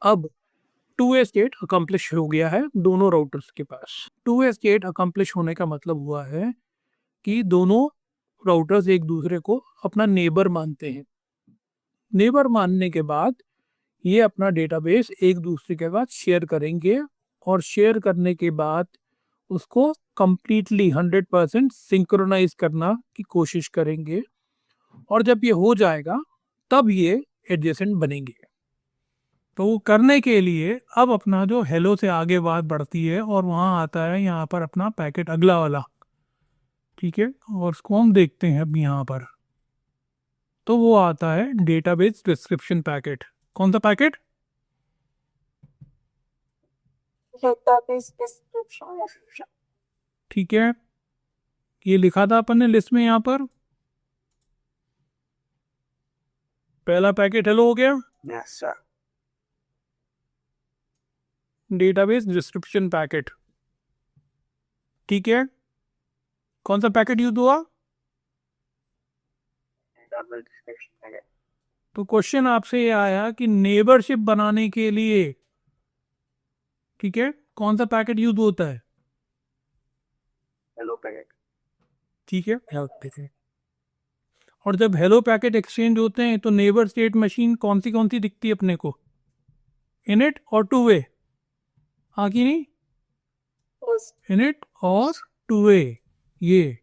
अब 2A state accomplish हो गया है दोनों राउटर्स के पास। 2A स्टेट अकम्प्लिश होने का मतलब हुआ है कि दोनों राउटर्स एक दूसरे को अपना नेबर मानते हैं। नेबर मानने के बाद ये अपना डेटाबेस एक दूसरे के साथ शेयर करेंगे और शेयर करने के बाद उसको कंप्लीटली 100% सिंक्रोनाइज करना की कोशिश करेंगे, और जब ये हो जाएगा तब ये एडजेसेंट बनेंगे। तो वो करने के लिए अब अपना जो हेलो से आगे बात बढ़ती है और वहाँ आता है यहाँ पर अपना पैकेट अगला वाला, ठीक है, और उसको हम देखते हैं अब यहाँ पर। तो वो आता है डेटाबेस डिस्क्रिप्शन पैकेट। कौन सा पैकेट? database description. ठीक है, ये लिखा था अपन ने लिस्ट में यहाँ पर। पहला पैकेट हेलो हो गया, Yes, sir. Database description packet. ठीक है, कौन सा पैकेट यूज हुआ? Database description packet. तो क्वेश्चन आपसे ये आया कि नेबरशिप बनाने के लिए, ठीक है, कौन सा पैकेट यूज होता है? Hello packet. ठीक है, और जब हेलो पैकेट एक्सचेंज होते हैं तो नेबर स्टेट मशीन कौन सी दिखती है अपने को? इनिट और टू वे, हाँ कि नहीं? Yes. इनिट और टू वे, ये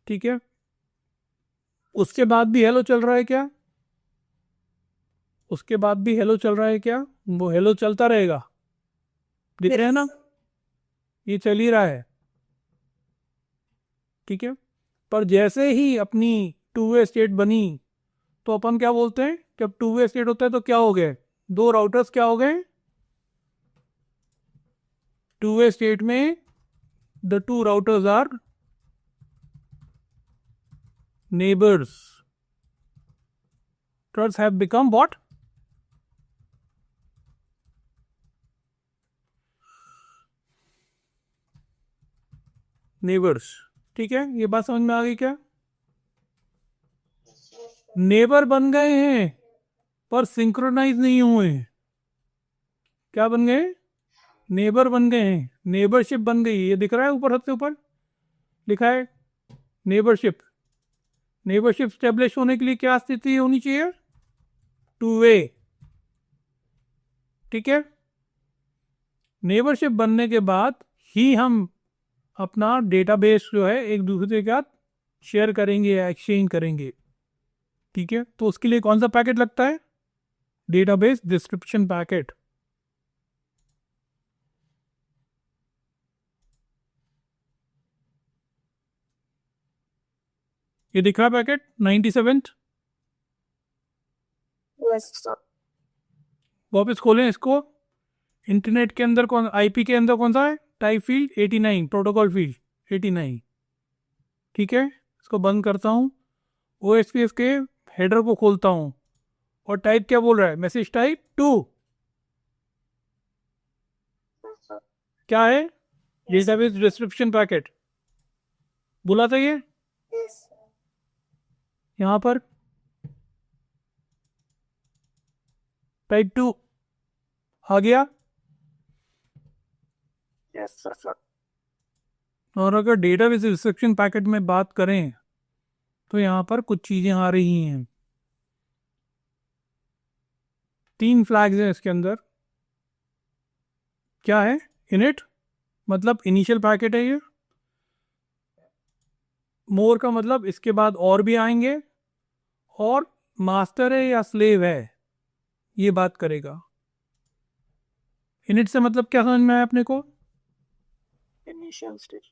ठीक है। उसके बाद भी हेलो चल रहा है क्या? उसके बाद भी हेलो चल रहा है क्या? वो हेलो चलता रहेगा, दिख रहे हैं ना, ये चल ही रहा है, ठीक है। पर जैसे ही अपनी टू वे स्टेट बनी तो अपन क्या बोलते हैं, जब टू वे स्टेट होता है तो क्या हो गए, दो राउटर्स क्या हो गए? टू वे स्टेट में the two routers are neighbors. Routers have become what? Neighbors. ठीक है, ये बात समझ में आ गई क्या? नेबर बन गए हैं पर सिंक्रोनाइज नहीं हुए। क्या बन गए? नेबर बन गए हैं, नेबरशिप बन गई। ये दिख रहा है ऊपर, सबसे ऊपर लिखा है नेबरशिप। नेबरशिप स्टेब्लिश होने के लिए क्या स्थिति होनी चाहिए? टू वे, ठीक है। नेबरशिप बनने के बाद ही हम अपना डेटाबेस जो है एक दूसरे के साथ शेयर करेंगे या एक्सचेंज करेंगे, ठीक है। तो उसके लिए कौन सा पैकेट लगता है? Database description packet. ये दिख रहा है पैकेट 97। Yes, sir. वापस खोलें इसको। इंटरनेट के अंदर कौन, आईपी के अंदर कौन सा है? टाइप फील्ड 89, प्रोटोकॉल फील्ड 89, ठीक है। इसको बंद करता हूँ, ओएसपीएफ के हेडर को खोलता हूँ और टाइप क्या बोल रहा है? Message type 2। Yes, sir. क्या है? डेटाबेस डिस्क्रिप्शन पैकेट बोला था ये Yes, sir. यहाँ पर टाइप 2 आ गया। Yes, sir. और अगर डेटाबेस डिस्क्रिप्शन पैकेट में बात करें तो यहाँ पर कुछ चीज़ें आ रही हैं। 3 फ्लैग्स हैं इसके अंदर। क्या है? इनिट मतलब इनिशियल पैकेट है ये। मोर का मतलब इसके बाद और भी आएंगे, और मास्टर है या स्लेव है ये बात करेगा। इनिट से मतलब क्या समझ में आया अपने को? Initial stage.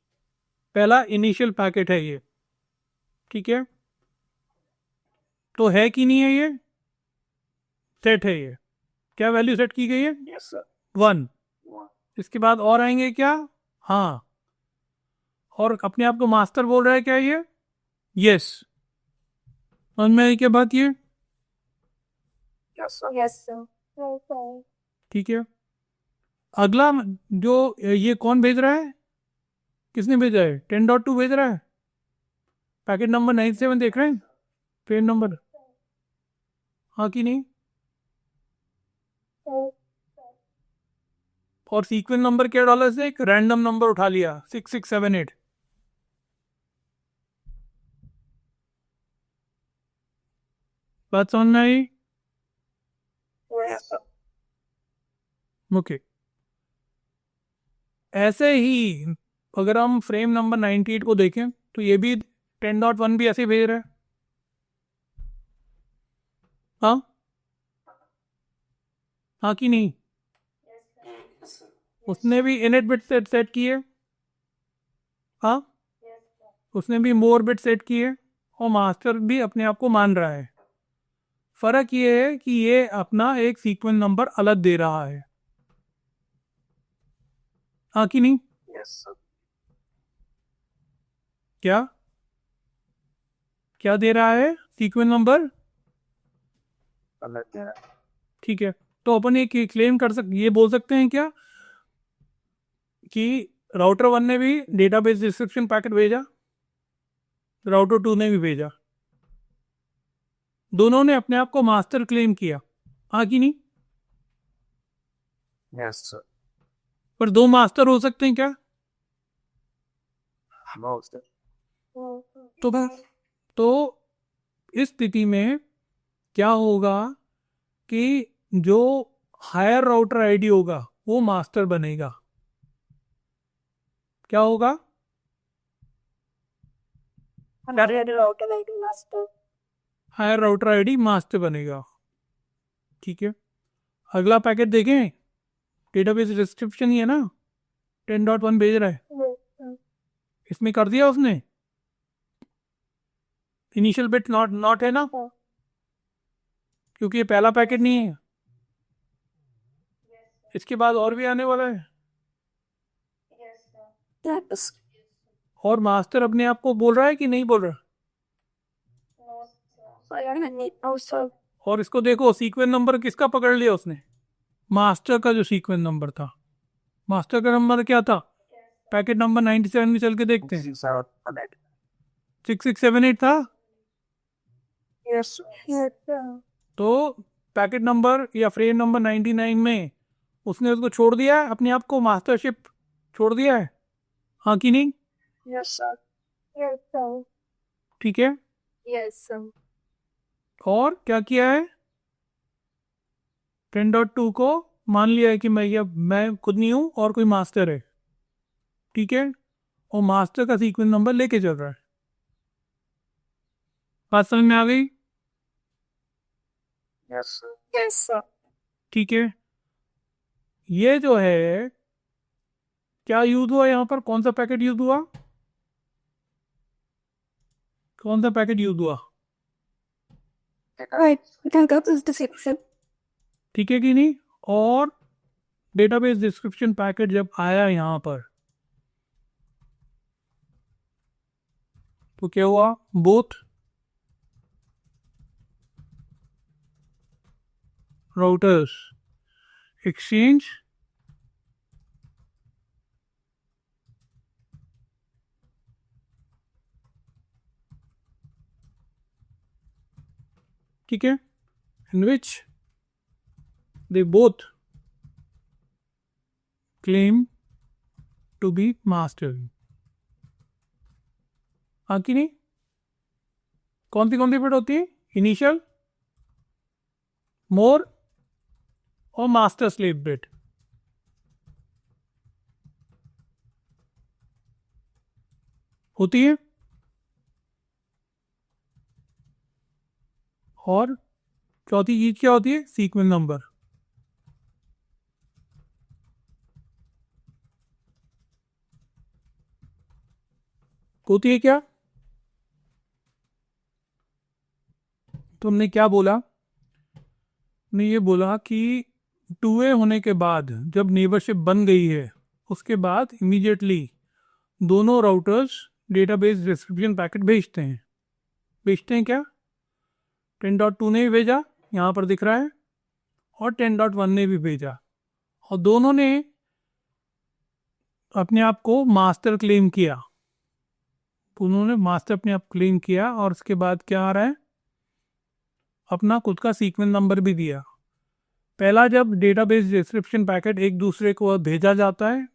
पहला इनिशियल पैकेट है ये, ठीक है। तो है कि नहीं है ये? सेट है ये। क्या वैल्यू सेट की गई है? Yes, sir. 1। One. इसके बाद और आएंगे क्या? हाँ। और अपने आप को मास्टर बोल रहा है क्या ये? यस। समझ में आई क्या बात ये? Yes, sir. Yes, sir. Okay. ठीक है। अगला जो ये कौन भेज रहा है, किसने भेजा है? 10.2 भेज रहा है। पैकेट नंबर 97 देख रहे हैं, पेज नंबर हाँ कि नहीं? और सीक्वेंस नंबर क्या डाला से? एक रैंडम नंबर उठा लिया 6678। बात समझ में आई? Yes, sir. ओके। ऐसे ही अगर हम फ्रेम नंबर 98 को देखें तो ये भी 10.1 भी ऐसे भेज रहा है। हाँ हाँ कि नहीं? Yes, sir. उसने भी इनिट बिट सेट किए। हाँ, उसने भी मोर बिट सेट किए और मास्टर भी अपने आप को मान रहा है। फर्क ये है कि ये अपना एक सीक्वेंस नंबर अलग दे रहा है। हाँ कि नहीं? Yes, sir. क्या क्या दे रहा है? Sequence number. अलग है। ठीक है, तो अपन एक क्लेम कर सकते, ये बोल सकते हैं क्या कि राउटर 1 ने भी डेटाबेस डिस्क्रिप्शन पैकेट भेजा, राउटर 2 ने भी भेजा, दोनों ने अपने आप को मास्टर क्लेम किया। हाँ कि नहीं? Yes, sir. पर दो मास्टर हो सकते हैं क्या? Most. तो तो इस स्थिति में क्या होगा कि जो हायर राउटर आईडी होगा वो मास्टर बनेगा। क्या होगा? Router ID master. Higher router ID master बनेगा। ठीक है, अगला पैकेट देखें, डेटाबेस डिस्क्रिप्शन ही है ना, 10.1 भेज रहा है, इसमें कर दिया उसने। इनिशियल बिट नॉट है ना, क्योंकि ये पहला पैकेट नहीं है। इसके बाद और भी आने वाला है। Yes. और मास्टर अपने आप को बोल रहा है कि नहीं बोल रहा? No, sir. और इसको देखो, सीक्वेंस नंबर किसका पकड़ लिया उसने? मास्टर का जो सीक्वेंस नंबर था। मास्टर का नंबर क्या था? पैकेट नंबर 97 में चल के देखते हैं। 6678 था। Yes, yes, sir. तो पैकेट नंबर या फ्रेम नंबर 99 में उसने उसको छोड़ दिया है, अपने आप को मास्टरशिप छोड़ दिया है। हाँ कि नहीं? Yes, sir. Yes, sir. ठीक है, Yes, sir. और क्या किया है? 10.2 को मान लिया है कि मैं खुद नहीं हूं और कोई मास्टर है। ठीक है, और मास्टर का सीक्वेंस नंबर लेके चल रहा है। बात समझ में आ गई? Yes, sir. Yes, sir. ठीक है, ये जो है क्या यूज हुआ यहाँ पर? कौन सा पैकेट यूज हुआ? कौन सा पैकेट यूज हुआ? Right. We can go to the description. ठीक है कि नहीं? और डेटाबेस डिस्क्रिप्शन पैकेट जब आया यहाँ पर तो क्या हुआ? बोथ राउटर्स एक्सचेंज ठीक है, in which they both claim to be master। हाँ कि नहीं? कौन सी बिट होती है? इनिशियल, मोर और मास्टर स्लेव बिट। होती है। और चौथी चीज क्या होती है? Sequence number. होती है क्या? तुमने क्या बोला? ने ये बोला कि 2A होने के बाद जब नेबरशिप बन गई है उसके बाद इमीडिएटली दोनों राउटर्स डेटाबेस डिस्क्रिप्शन पैकेट भेजते हैं। भेजते हैं क्या? 10.2 ने भी भेजा, यहाँ पर दिख रहा है, और 10.1 ने भी भेजा, और दोनों ने अपने आप को मास्टर क्लेम किया। उन्होंने मास्टर अपने आप क्लेम किया, और उसके बाद क्या आ रहा है? अपना खुद का सीक्वेंस नंबर भी दिया। पहला, जब डेटाबेस डिस्क्रिप्शन पैकेट एक दूसरे को भेजा जाता है,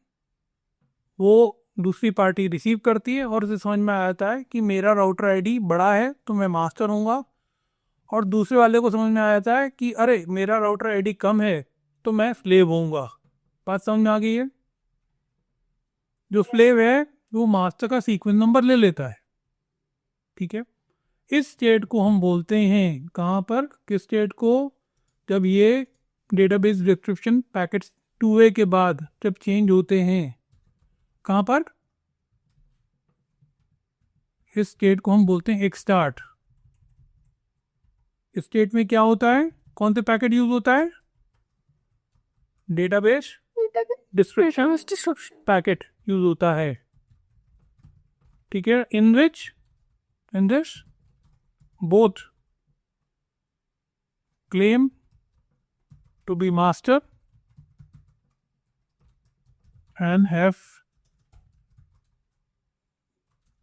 वो दूसरी पार्टी रिसीव करती है और उसे समझ में आ जाता है कि मेरा राउटर आईडी बड़ा है तो मैं मास्टर होऊंगा, और दूसरे वाले को समझ में आ जाता है कि अरे मेरा राउटर आईडी कम है तो मैं स्लेव होऊंगा। बात समझ में आ गई है? जो स्लेव है वो मास्टर का सीक्वेंस नंबर ले लेता है। ठीक है, इस स्टेट को हम बोलते हैं कहाँ पर, किस स्टेट को? जब ये डेटाबेस डिस्क्रिप्शन पैकेट्स 2A के बाद जब चेंज होते हैं, कहाँ पर? इस स्टेट को हम बोलते हैं एक स्टार्ट। इस स्टेट में क्या होता है? कौन से पैकेट यूज होता है? डेटाबेस डिस्क्रिप्शन पैकेट यूज होता है। ठीक है, in this both claim to be master and have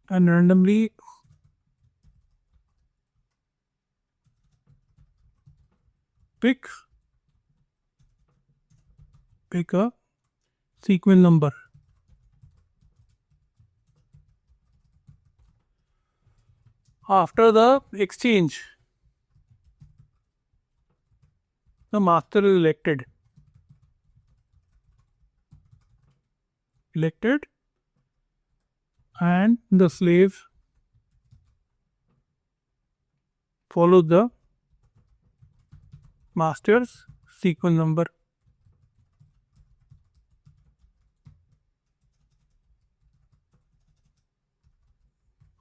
and randomly pick a sequence number. After the exchange, the master is elected and the slave follows the master's sequence number.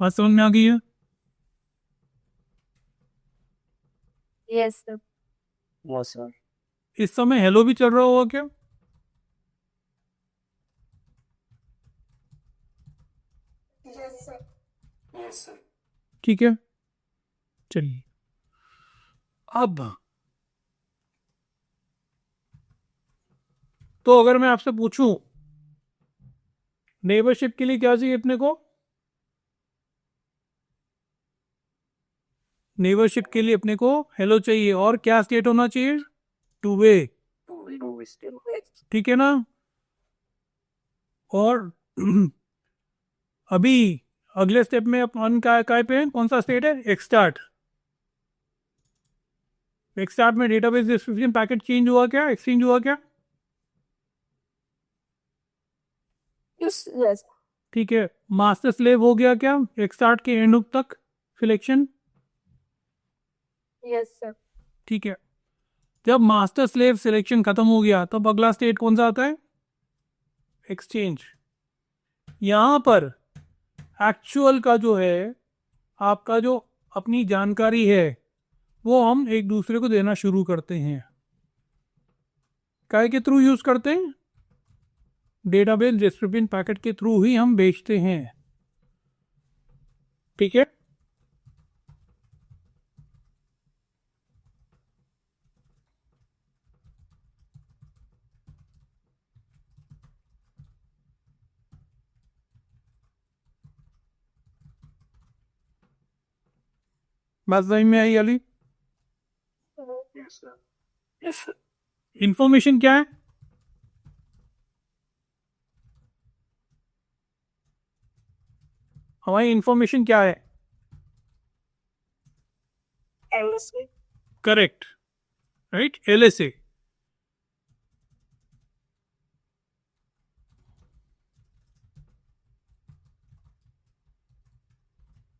बात समझ में आ गई है? Yes, sir. Yes, sir. इस समय hello भी चल रहा होगा क्या? Yes, sir. Yes, sir. ठीक है, चलिए अब तो अगर मैं आपसे पूछूं नेबरशिप के लिए क्या चाहिए अपने को? नेबरशिप के लिए अपने को हेलो चाहिए, और क्या स्टेट होना चाहिए? 2A। ठीक है ना? और अभी अगले स्टेप में अपन काय पे हैं? कौन सा स्टेट है? एक्सटार्ट। एक्सटार्ट में डेटाबेस डिस्क्रिप्शन पैकेट चेंज हुआ क्या? एक्सचेंज हुआ क्या? Yes. ठीक है, मास्टर स्लेव हो गया क्या एक्सटार्ट के एंड तक सिलेक्शन? Yes, sir. ठीक है, जब मास्टर स्लेव सिलेक्शन खत्म हो गया तब अगला स्टेट कौन सा आता है? एक्सचेंज। यहां पर एक्चुअल का जो है, आपका जो अपनी जानकारी है वो हम एक दूसरे को देना शुरू करते हैं। काय के थ्रू यूज करते हैं? डेटाबेस डिस्क्रिप्शन पैकेट के थ्रू ही हम बेचते हैं। ठीक है, बात समझ में आई Ali? Yes, sir. Yes, sir. Information क्या है? हमारी इंफॉर्मेशन क्या है? LSA. Correct, right, LSA।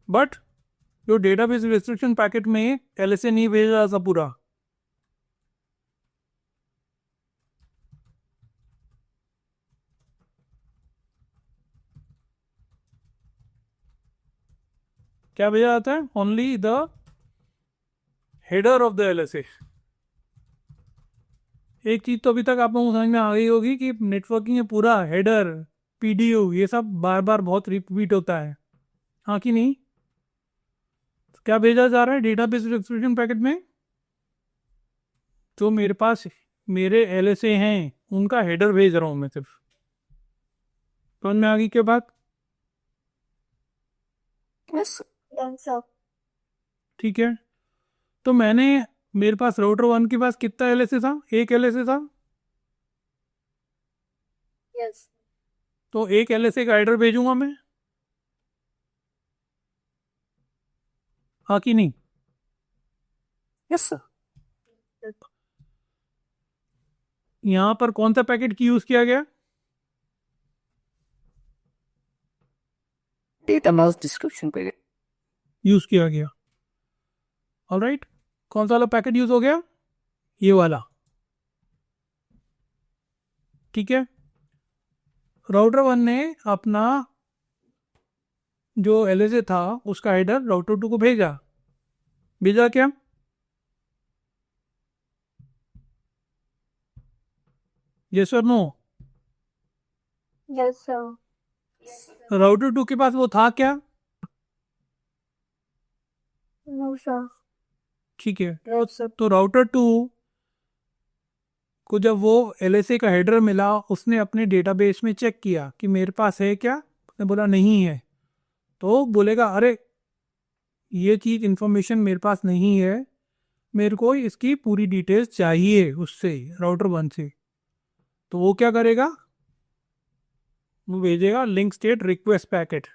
But जो डेटाबेस रिस्ट्रिक्शन पैकेट में LSA नहीं भेजा जा पूरा। क्या भेजा जाता है? Only the header of the LSA। एक चीज तो अभी तक आप लोगों को समझ में आ गई होगी कि नेटवर्किंग में पूरा हेडर, PDU, ये सब बार बार बहुत रिपीट होता है, हाँ कि नहीं? तो क्या भेजा जा रहा है डेटाबेस डिस्क्रिप्शन पैकेट में? जो मेरे पास मेरे LSA हैं उनका हेडर भेज रहा हूं मैं सिर्फ। समझ में आ गई क्या बात? Yes, sir. Yes, sir. ठीक है, तो मेरे पास राउटर 1 के पास कितना एलएसए था? एक एलएसए था। Yes. तो एक एलएसए का एड्रेस भेजूंगा मैं, हाँ कि नहीं? Yes, sir. यहाँ पर कौन सा पैकेट की यूज किया गया? Data mouse description packet. Use किया गया। ऑलराइट, कौन सा वाला पैकेट यूज हो गया? ये वाला। ठीक है, राउटर 1 ने अपना जो एलएसए था उसका हेडर राउटर 2 को भेजा क्या? यस और नो? Yes, sir. राउटर 2 के पास वो था क्या? No, sir. ठीक है, No, sir. तो राउटर 2 को जब वो एलएसए का हेडर मिला, उसने अपने डेटाबेस में चेक किया कि मेरे पास है क्या? उसने बोला नहीं है, तो बोलेगा अरे ये चीज़ इन्फॉर्मेशन मेरे पास नहीं है, मेरे को इसकी पूरी डिटेल्स चाहिए उससे, राउटर 1 से। तो वो क्या करेगा? वो भेजेगा लिंक स्टेट रिक्वेस्ट पैकेट।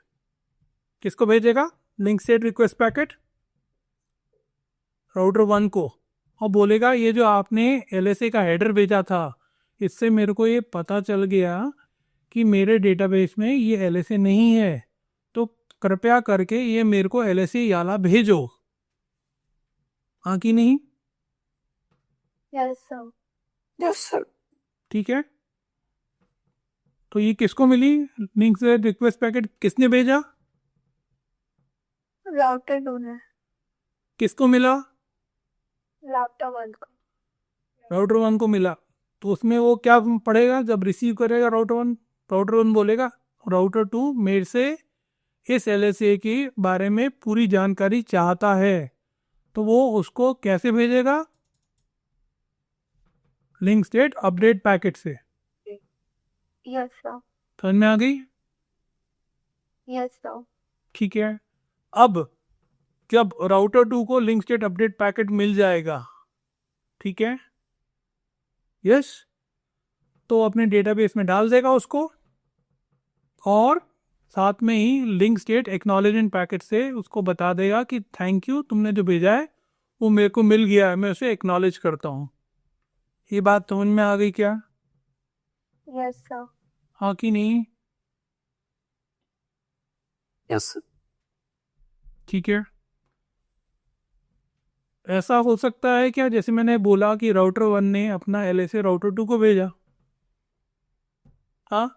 किसको भेजेगा link state request packet? Router 1 को, और बोलेगा ये जो आपने एलएसए का हेडर भेजा था, इससे मेरे को ये पता चल गया कि मेरे डेटाबेस में ये एलएसए नहीं है, तो कृपया करके ये मेरे को एलएसए वाला भेजो, हाँ कि नहीं? Yes, sir. Yes, sir. ठीक है, तो ये किसको मिली लिंक से रिक्वेस्ट पैकेट? किसने भेजा? Router 2 ने किसको मिला? Router 1 को। राउटर 1 को मिला। तो उसमें वो क्या पढ़ेगा जब रिसीव करेगा राउटर 1? राउटर 1 बोलेगा राउटर 2 मेरे से इस एलएसए के बारे में पूरी जानकारी चाहता है, तो वो उसको कैसे भेजेगा? लिंक स्टेट अपडेट पैकेट से। Yes, sir. समझ में आ गई? Yes, sir. ठीक है, अब जब राउटर 2 को लिंक स्टेट अपडेट पैकेट मिल जाएगा, ठीक है, यस, तो अपने डेटाबेस में डाल देगा उसको, और साथ में ही लिंक स्टेट एक्नॉलेजमेंट पैकेट से उसको बता देगा कि थैंक यू, तुमने जो भेजा है वो मेरे को मिल गया है, मैं उसे एक्नॉलेज करता हूँ। ये बात समझ में आ गई क्या? Yes, sir. हाँ कि नहीं? Yes, sir. ठीक है, ऐसा हो सकता है क्या, जैसे मैंने बोला कि राउटर 1 ने अपना एलएसए राउटर 2 को भेजा, हाँ,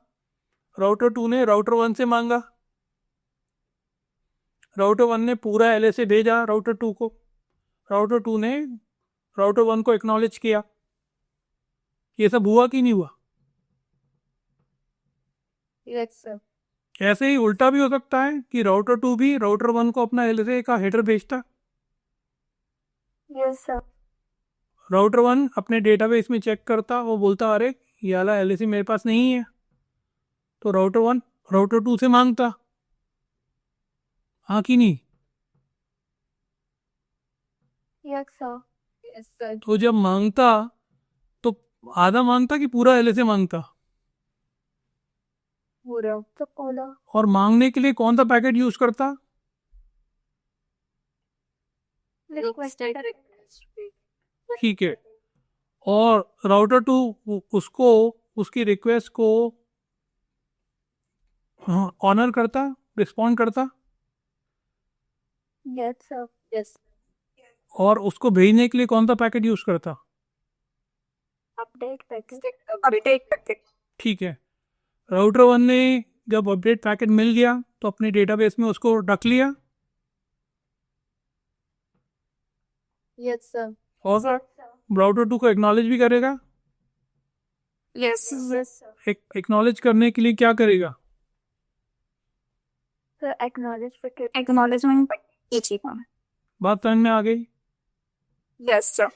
राउटर 2 ने राउटर 1 से मांगा, राउटर 1 ने पूरा एलएसए भेजा राउटर 2 को, राउटर 2 ने राउटर 1 को एक्नॉलेज किया। ये सब हुआ कि नहीं हुआ? Yes, sir. ऐसे ही उल्टा भी हो सकता है कि राउटर 2 भी राउटर 1 को अपना एलएसए का हेडर भेजता। Yes, sir. राउटर 1 अपने डेटाबेस में चेक करता, वो बोलता अरे ये वाला एलएसए मेरे पास नहीं है, तो राउटर 1 राउटर 2 से मांगता, हाँ कि नहीं? Yes, sir. Yes, sir. तो जब मांगता तो आधा मांगता कि पूरा एलएसए मांगता? पूरा तो पूरा। और मांगने के लिए कौन सा पैकेट यूज करता? Requested. ठीक है, और राउटर 2 उसको उसकी रिक्वेस्ट को ऑनर करता, रिस्पॉन्ड करता, Yes, sir. Yes. और उसको भेजने के लिए कौन सा पैकेट यूज करता? Update packet. Update packet. ठीक है, राउटर 1 ने जब अपडेट पैकेट मिल गया तो अपने डेटाबेस में उसको रख लिया, Yes, sir. और राउटर 2 को एक्नॉलेज भी करेगा। Yes. Yes, sir. एक्नॉलेज करने के लिए क्या करेगा? Sir, acknowledge packet. Acknowledgement packet. बात समझ में आ गई? Yes, sir.